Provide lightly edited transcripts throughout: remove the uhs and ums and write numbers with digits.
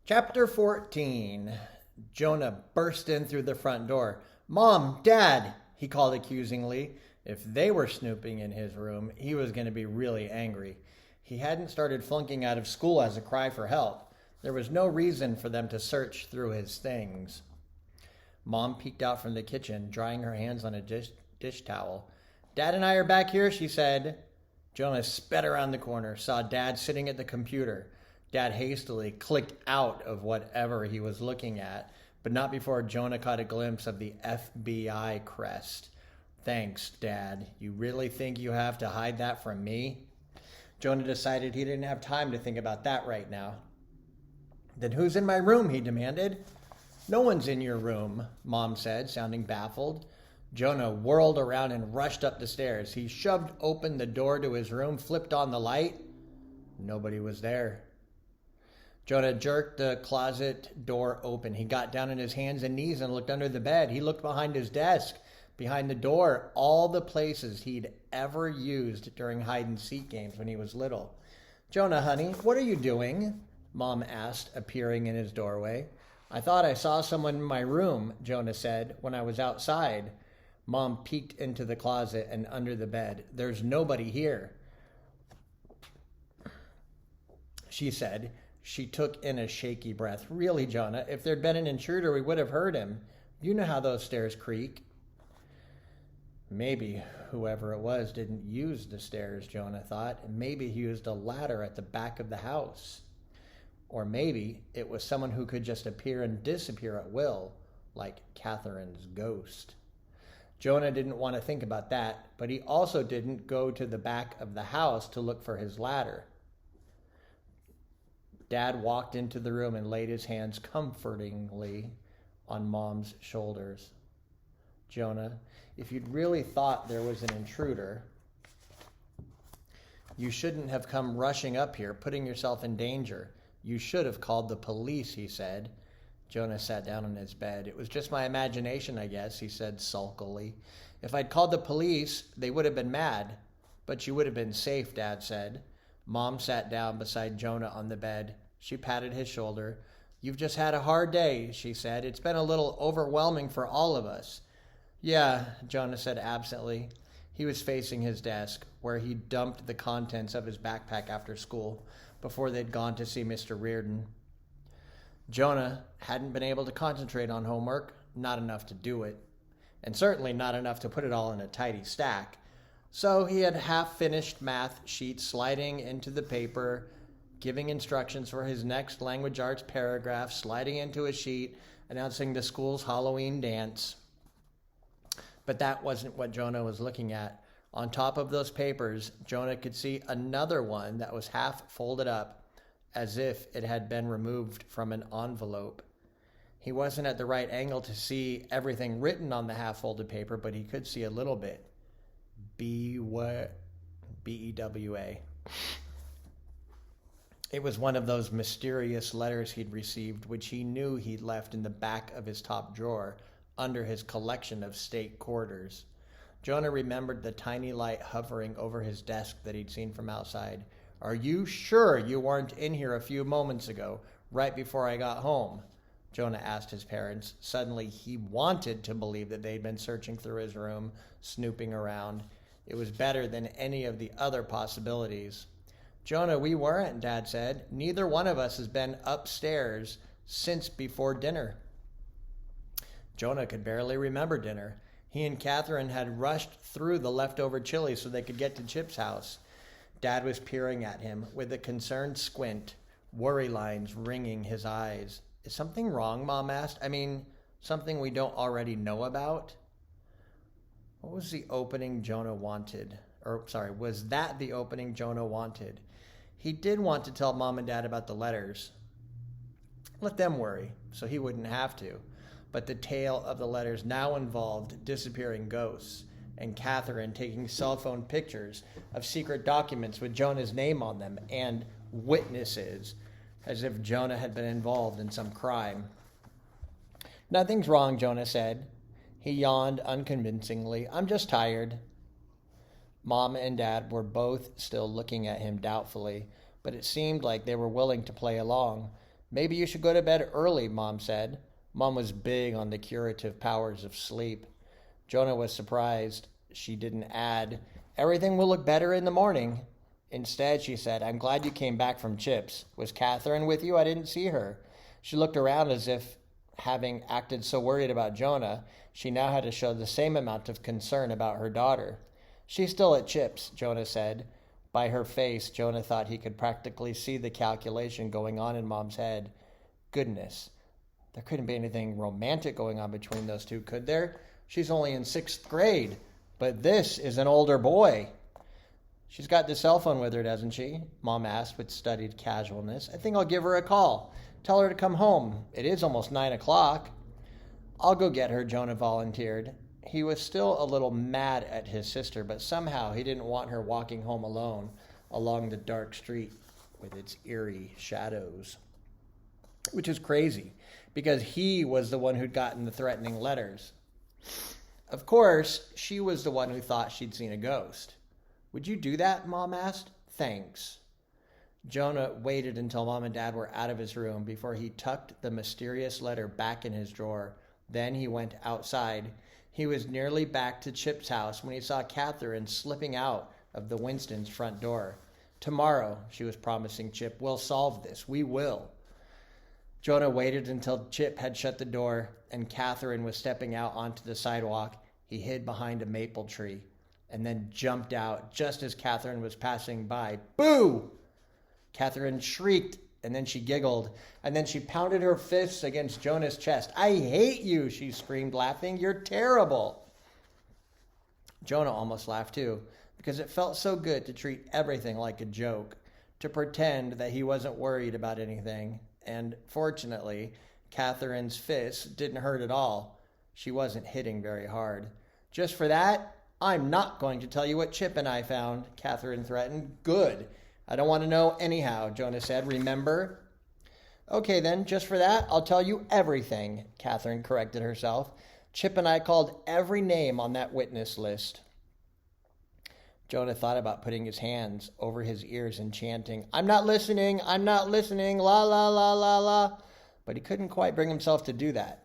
Chapter 14. Jonah burst in through the front door. "Mom, Dad," he called accusingly. If they were snooping in his room, he was going to be really angry. He hadn't started flunking out of school as a cry for help. There was no reason for them to search through his things. Mom peeked out from the kitchen, drying her hands on a dish towel. "Dad and I are back here," she said. Jonah sped around the corner, saw Dad sitting at the computer. Dad hastily clicked out of whatever he was looking at, but not before Jonah caught a glimpse of the FBI crest. "Thanks, Dad. You really think you have to hide that from me?" Jonah decided he didn't have time to think about that right now. "Then who's in my room?" he demanded. "No one's in your room," Mom said, sounding baffled. Jonah whirled around and rushed up the stairs. He shoved open the door to his room, flipped on the light. Nobody was there. Jonah jerked the closet door open. He got down on his hands and knees and looked under the bed. He looked behind his desk, behind the door, all the places he'd ever used during hide-and-seek games when he was little. "Jonah, honey, what are you doing?" Mom asked, appearing in his doorway. "I thought I saw someone in my room," Jonah said, "when I was outside." Mom peeked into the closet and under the bed. "There's nobody here," she said. She took in a shaky breath. "Really, Jonah, if there'd been an intruder, we would have heard him. You know how those stairs creak." Maybe whoever it was didn't use the stairs, Jonah thought. Maybe he used a ladder at the back of the house. Or maybe it was someone who could just appear and disappear at will, like Catherine's ghost. Jonah didn't want to think about that, but he also didn't go to the back of the house to look for his ladder. Dad walked into the room and laid his hands comfortingly on Mom's shoulders. "Jonah, if you'd really thought there was an intruder, you shouldn't have come rushing up here, putting yourself in danger. You should have called the police," he said. Jonah sat down on his bed. "It was just my imagination, I guess," he said sulkily. "If I'd called the police, they would have been mad. But you would have been safe," Dad said. Mom sat down beside Jonah on the bed. She patted his shoulder. "You've just had a hard day," she said. "It's been a little overwhelming for all of us." "Yeah," Jonah said absently. He was facing his desk, where he dumped the contents of his backpack after school, before they'd gone to see Mr. Reardon. Jonah hadn't been able to concentrate on homework, not enough to do it, and certainly not enough to put it all in a tidy stack. So he had half-finished math sheets sliding into the paper, giving instructions for his next language arts paragraph, sliding into a sheet, announcing the school's Halloween dance. But that wasn't what Jonah was looking at. On top of those papers, Jonah could see another one that was half folded up, as if it had been removed from an envelope. He wasn't at the right angle to see everything written on the half-folded paper, but he could see a little bit. B-E-W-A. It was one of those mysterious letters he'd received, which he knew he'd left in the back of his top drawer, under his collection of state quarters. Jonah remembered the tiny light hovering over his desk that he'd seen from outside. "Are you sure you weren't in here a few moments ago, right before I got home?" Jonah asked his parents. Suddenly, he wanted to believe that they'd been searching through his room, snooping around. It was better than any of the other possibilities. "Jonah, we weren't," Dad said. "Neither one of us has been upstairs since before dinner." Jonah could barely remember dinner. He and Catherine had rushed through the leftover chili so they could get to Chip's house. Dad was peering at him with a concerned squint, worry lines ringing his eyes. "Is something wrong?" Mom asked. "I mean, something we don't already know about?" What was the opening Jonah wanted? Was that the opening Jonah wanted? He did want to tell Mom and Dad about the letters. Let them worry, so he wouldn't have to. But the tale of the letters now involved disappearing ghosts, and Catherine taking cell phone pictures of secret documents with Jonah's name on them, and witnesses, as if Jonah had been involved in some crime. "Nothing's wrong," Jonah said. He yawned unconvincingly. "I'm just tired." Mom and Dad were both still looking at him doubtfully, but it seemed like they were willing to play along. Maybe you should go to bed early, Mom said. Mom was big on the curative powers of sleep. Jonah was surprised she didn't add, everything will look better in the morning. Instead, she said, I'm glad you came back from Chips. Was Catherine with you? I didn't see her. She looked around as if, having acted so worried about Jonah, she now had to show the same amount of concern about her daughter. She's still at Chips, Jonah said. By her face, Jonah thought he could practically see the calculation going on in Mom's head. Goodness, there couldn't be anything romantic going on between those two, could there? She's only in 6th grade, but this is an older boy. She's got the cell phone with her, doesn't she? Mom asked with studied casualness. I think I'll give her a call. Tell her to come home. It is almost 9 o'clock. I'll go get her, Jonah volunteered. He was still a little mad at his sister, but somehow he didn't want her walking home alone along the dark street with its eerie shadows. Which is crazy, because he was the one who'd gotten the threatening letters. Of course, she was the one who thought she'd seen a ghost. Would you do that? Mom asked. Thanks. Jonah waited until Mom and Dad were out of his room before he tucked the mysterious letter back in his drawer. Then he went outside. He was nearly back to Chip's house when he saw Catherine slipping out of the Winstons' front door. Tomorrow, she was promising Chip, we'll solve this. We will. Jonah waited until Chip had shut the door and Catherine was stepping out onto the sidewalk. He hid behind a maple tree and then jumped out just as Catherine was passing by. Boo! Catherine shrieked, and then she giggled, and then she pounded her fists against Jonah's chest. I hate you, she screamed, laughing. You're terrible. Jonah almost laughed too, because it felt so good to treat everything like a joke, to pretend that he wasn't worried about anything. And fortunately, Catherine's fists didn't hurt at all. She wasn't hitting very hard. Just for that, I'm not going to tell you what Chip and I found, Catherine threatened. Good. I don't want to know anyhow, Jonah said. Remember? Okay then, just for that, I'll tell you everything, Catherine corrected herself. Chip and I called every name on that witness list. Jonah thought about putting his hands over his ears and chanting, I'm not listening, la la la la la. But he couldn't quite bring himself to do that.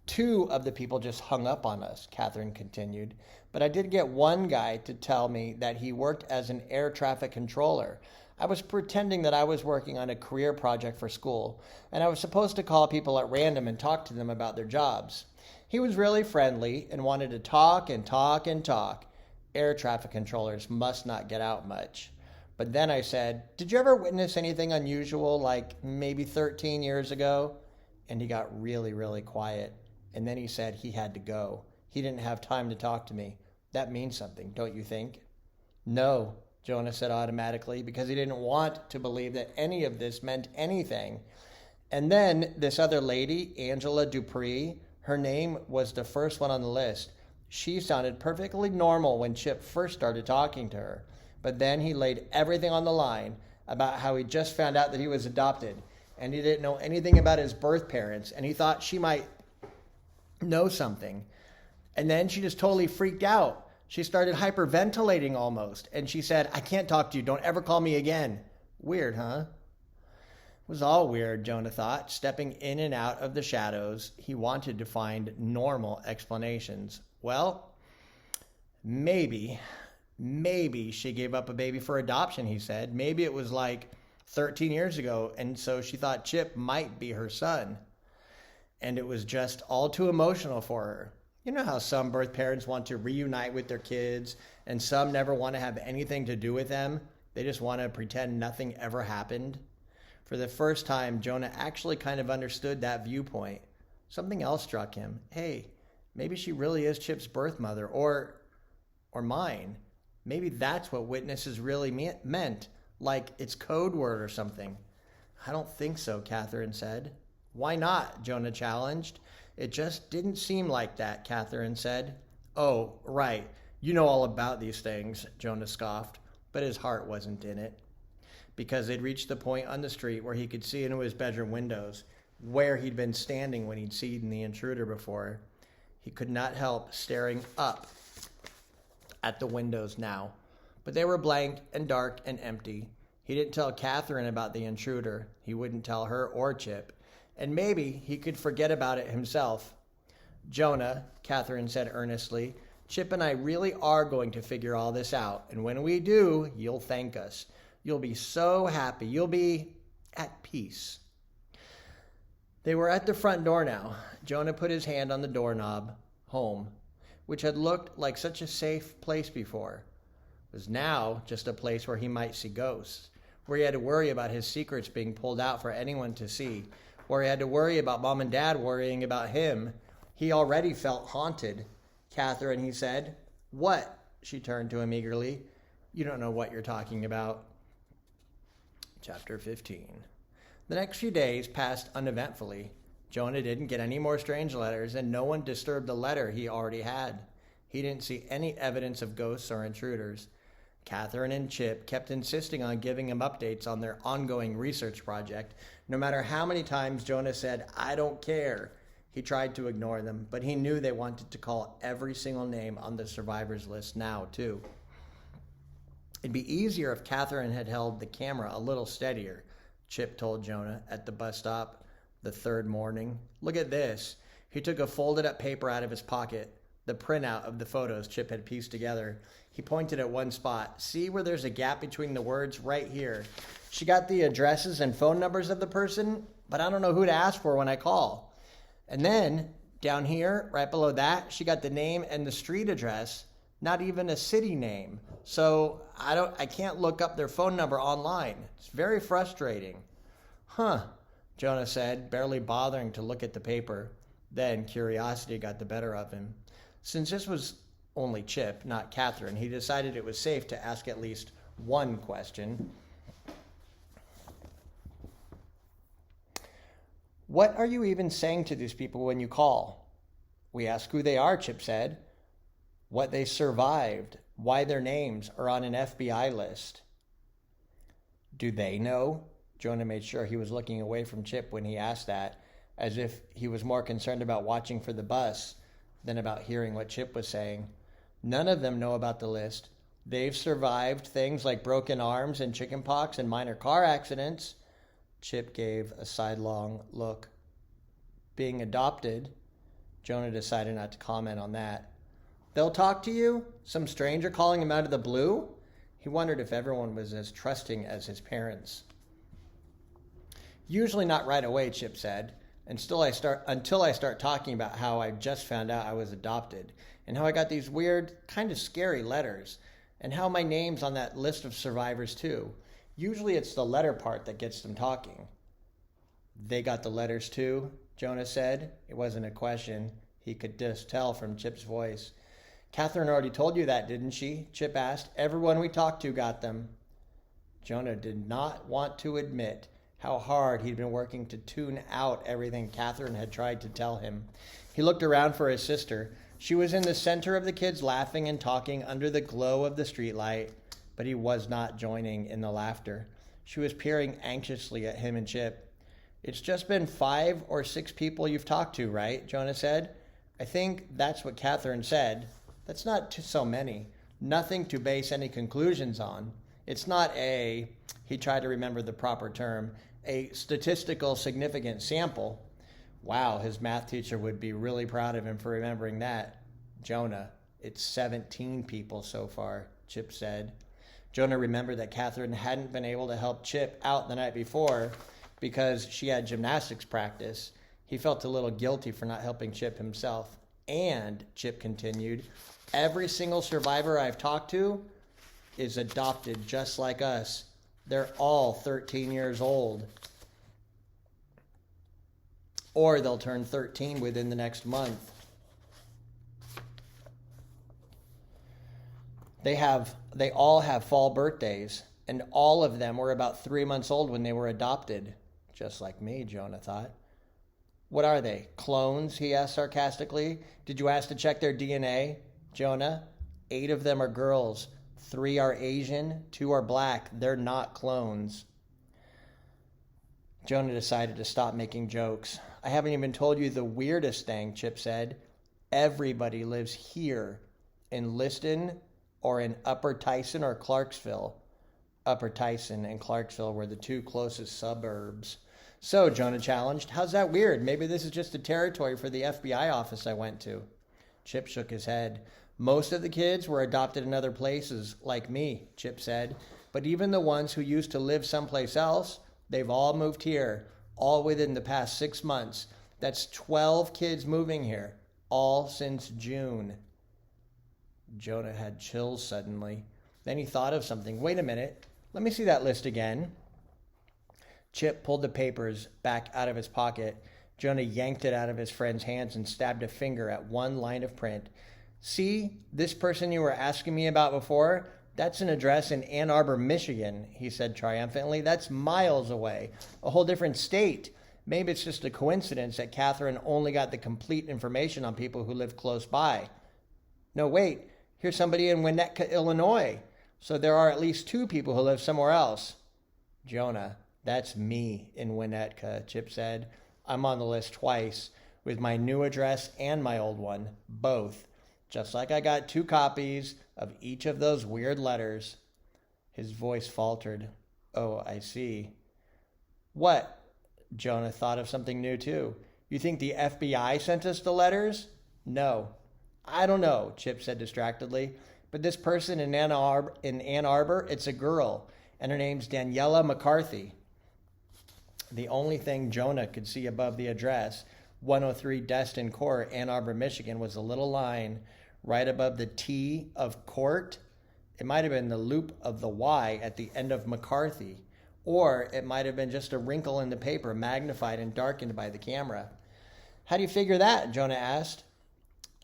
2 of the people just hung up on us, Catherine continued. But I did get one guy to tell me that he worked as an air traffic controller. I was pretending that I was working on a career project for school, and I was supposed to call people at random and talk to them about their jobs. He was really friendly and wanted to talk and talk and talk. Air traffic controllers must not get out much. But then I said, did you ever witness anything unusual, like maybe 13 years ago? And he got really, really quiet. And then he said he had to go. He didn't have time to talk to me. That means something, don't you think? No, Jonah said automatically, because he didn't want to believe that any of this meant anything. And then this other lady, Angela Dupree, her name was the first one on the list. She sounded perfectly normal when Chip first started talking to her. But then he laid everything on the line about how he just found out that he was adopted. And he didn't know anything about his birth parents. And he thought she might know something. And then she just totally freaked out. She started hyperventilating almost. And she said, I can't talk to you. Don't ever call me again. Weird, huh? It was all weird, Jonah thought. Stepping in and out of the shadows, he wanted to find normal explanations. Well, maybe she gave up a baby for adoption, he said. Maybe it was like 13 years ago, and so she thought Chip might be her son. And it was just all too emotional for her. You know how some birth parents want to reunite with their kids, and some never want to have anything to do with them? They just want to pretend nothing ever happened. For the first time, Jonah actually kind of understood that viewpoint. Something else struck him. Hey, maybe she really is Chip's birth mother, or mine. Maybe that's what witnesses really meant, like it's code word or something. I don't think so, Catherine said. Why not? Jonah challenged. It just didn't seem like that, Catherine said. Oh, right. You know all about these things, Jonah scoffed, but his heart wasn't in it. Because they'd reached the point on the street where he could see into his bedroom windows, where he'd been standing when he'd seen the intruder before. He could not help staring up at the windows now, but they were blank and dark and empty. He didn't tell Catherine about the intruder. He wouldn't tell her or Chip. And maybe he could forget about it himself. Jonah, Catherine said earnestly, Chip and I really are going to figure all this out. And when we do, you'll thank us. You'll be so happy. You'll be at peace. They were at the front door now. Jonah put his hand on the doorknob. Home, which had looked like such a safe place before, was now just a place where he might see ghosts, where he had to worry about his secrets being pulled out for anyone to see, where he had to worry about Mom and Dad worrying about him. He already felt haunted. Catherine, he said. What? She turned to him eagerly. You don't know what you're talking about. Chapter 15. The next few days passed uneventfully. Jonah didn't get any more strange letters, and no one disturbed the letter he already had. He didn't see any evidence of ghosts or intruders. Catherine and Chip kept insisting on giving him updates on their ongoing research project. No matter how many times Jonah said, I don't care, he tried to ignore them, but he knew they wanted to call every single name on the survivors list now, too. It'd be easier if Catherine had held the camera a little steadier, Chip told Jonah at the bus stop the third morning. Look at this. He took a folded up paper out of his pocket, the printout of the photos Chip had pieced together. He pointed at one spot. See where there's a gap between the words? Right here. She got the addresses and phone numbers of the person, but I don't know who to ask for when I call. And then down here, right below that, she got the name and the street address, not even a city name. So I can't look up their phone number online. It's very frustrating. Huh, Jonah said, barely bothering to look at the paper. Then curiosity got the better of him. Since this was only Chip, not Catherine, he decided it was safe to ask at least one question. What are you even saying to these people when you call? We ask who they are, Chip said. What they survived, why their names are on an FBI list. Do they know? Jonah made sure he was looking away from Chip when he asked that, as if he was more concerned about watching for the bus than about hearing what Chip was saying. None of them know about the list. They've survived things like broken arms and chickenpox and minor car accidents. Chip gave a sidelong look. Being adopted, Jonah decided not to comment on that. They'll talk to you? Some stranger calling him out of the blue? He wondered if everyone was as trusting as his parents. Usually not right away, Chip said, until I start talking about how I just found out I was adopted, and how I got these weird, kind of scary letters, and how my name's on that list of survivors too. Usually it's the letter part that gets them talking. They got the letters too, Jonah said. It wasn't a question. He could just tell from Chip's voice. Catherine already told you that, didn't she? Chip asked. Everyone we talked to got them. Jonah did not want to admit how hard he'd been working to tune out everything Catherine had tried to tell him. He looked around for his sister. She was in the center of the kids laughing and talking under the glow of the streetlight, but he was not joining in the laughter. She was peering anxiously at him and Chip. It's just been 5 or 6 people you've talked to, right? Jonah said. I think that's what Catherine said. That's not so many. Nothing to base any conclusions on. It's not he tried to remember the proper term, a statistical significant sample. Wow, his math teacher would be really proud of him for remembering that. Jonah, it's 17 people so far, Chip said. Jonah remembered that Catherine hadn't been able to help Chip out the night before because she had gymnastics practice. He felt a little guilty for not helping Chip himself. And, Chip continued, every single survivor I've talked to is adopted just like us. They're all 13 years old. Or they'll turn 13 within the next month. They all have fall birthdays, and all of them were about 3 months old when they were adopted. Just like me, Jonah thought. What are they, clones? He asked sarcastically. Did you ask to check their DNA? Jonah, 8 of them are girls. 3 are Asian, 2 are black. They're not clones. Jonah decided to stop making jokes. I haven't even told you the weirdest thing, Chip said. Everybody lives here in Liston or in Upper Tyson or Clarksville. Upper Tyson and Clarksville were the two closest suburbs. So, Jonah challenged, how's that weird? Maybe this is just a territory for the FBI office I went to. Chip shook his head. Most of the kids were adopted in other places, like me, Chip said. But even the ones who used to live someplace else, they've all moved here, all within the past 6 months. That's 12 kids moving here, all since June. Jonah had chills suddenly. Then he thought of something. Wait a minute. Let me see that list again. Chip pulled the papers back out of his pocket. Jonah yanked it out of his friend's hands and stabbed a finger at one line of print. See, this person you were asking me about before? That's an address in Ann Arbor, Michigan, he said triumphantly. That's miles away. A whole different state. Maybe it's just a coincidence that Catherine only got the complete information on people who live close by. No, wait. Here's somebody in Winnetka, Illinois. So there are at least 2 people who live somewhere else. Jonah, that's me in Winnetka, Chip said. I'm on the list twice, with my new address and my old one, both. Just like I got 2 copies of each of those weird letters. His voice faltered. Oh, I see. What? Jonah thought of something new too. You think the FBI sent us the letters? No. I don't know, Chip said distractedly. But this person in Ann Arbor, it's a girl, and her name's Daniela McCarthy. The only thing Jonah could see above the address, 103 Destin Court, Ann Arbor, Michigan, was a little line right above the T of court. It might have been the loop of the Y at the end of McCarthy, or it might have been just a wrinkle in the paper magnified and darkened by the camera. How do you figure that? Jonah asked.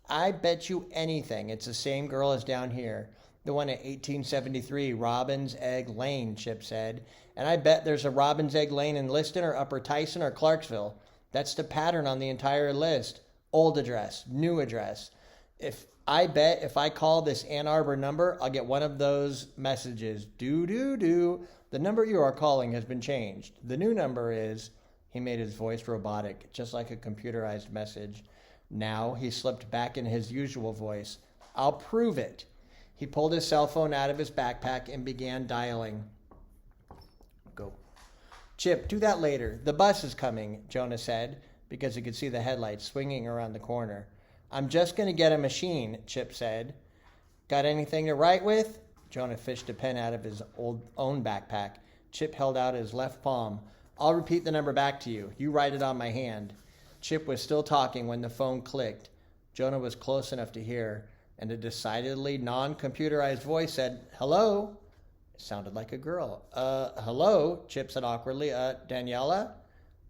I bet you anything it's the same girl as down here, the one at 1873 Robin's Egg Lane, Chip said. And I bet there's a Robin's Egg Lane in Liston or Upper Tyson or Clarksville. That's the pattern on the entire list. Old address, new address. If I call this Ann Arbor number, I'll get one of those messages. Do. The number you are calling has been changed. The new number is... He made his voice robotic, just like a computerized message. Now he slipped back in his usual voice. I'll prove it. He pulled his cell phone out of his backpack and began dialing. Go. Chip, do that later. The bus is coming, Jonah said, because he could see the headlights swinging around the corner. I'm just going to get a machine, Chip said. Got anything to write with? Jonah fished a pen out of his own backpack. Chip held out his left palm. I'll repeat the number back to you. You write it on my hand. Chip was still talking when the phone clicked. Jonah was close enough to hear, and a decidedly non-computerized voice said, hello? It sounded like a girl. Hello? Chip said awkwardly. Daniela?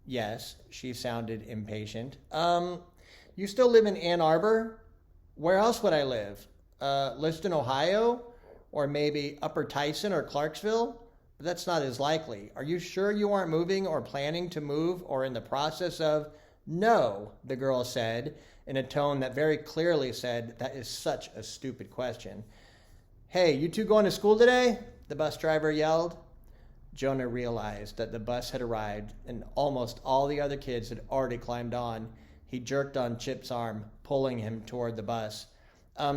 Yes, she sounded impatient. You still live in Ann Arbor? Where else would I live? Liston, Ohio? Or maybe Upper Tyson or Clarksville? But that's not as likely. Are you sure you aren't moving or planning to move or in the process of... No, the girl said, in a tone that very clearly said, that is such a stupid question. Hey, you 2 going to school today? The bus driver yelled. Jonah realized that the bus had arrived and almost all the other kids had already climbed on. He jerked on Chip's arm, pulling him toward the bus.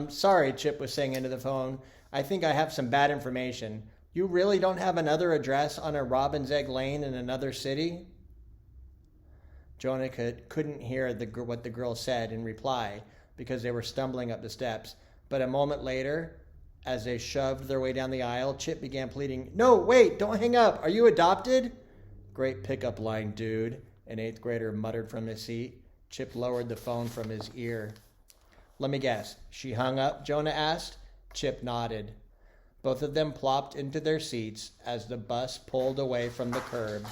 Sorry, Chip was saying into the phone. I think I have some bad information. You really don't have another address on a Robin's Egg Lane in another city? Jonah couldn't hear what the girl said in reply because they were stumbling up the steps. But a moment later, as they shoved their way down the aisle, Chip began pleading, No, wait, don't hang up. Are you adopted? Great pickup line, dude, an 8th grader muttered from his seat. Chip lowered the phone from his ear. Let me guess, she hung up? Jonah asked. Chip nodded. Both of them plopped into their seats as the bus pulled away from the curb.